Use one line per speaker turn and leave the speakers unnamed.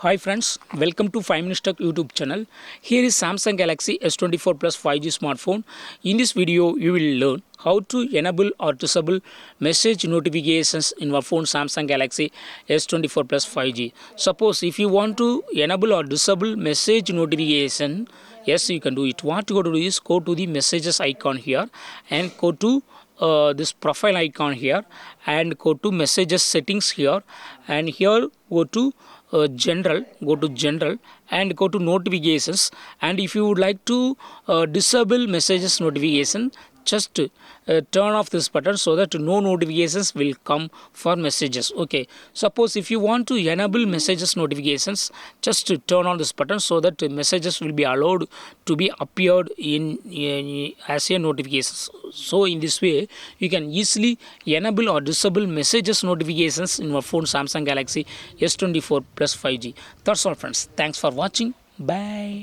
Hi friends, welcome to 5 Minutes Tech YouTube channel. Here is Samsung Galaxy S24 Plus 5G smartphone. In this video, you will learn how to enable or disable message notifications in your phone Samsung Galaxy S24 Plus 5G. Suppose if you want to enable or disable message notification, yes, you can do it. What you got to do is go to the messages icon here and go to this profile icon here and go to messages settings here, and here go to general and go to notifications. And if you would like to disable messages notification, just turn off this button so that no notifications will come for messages. Okay, suppose if you want to enable messages notifications, just turn on this button so that messages will be allowed to be appeared in as a notifications. So in this way you can easily enable or disable messages notifications in your phone Samsung Galaxy S24 Plus 5G. That's all friends, thanks for watching, bye.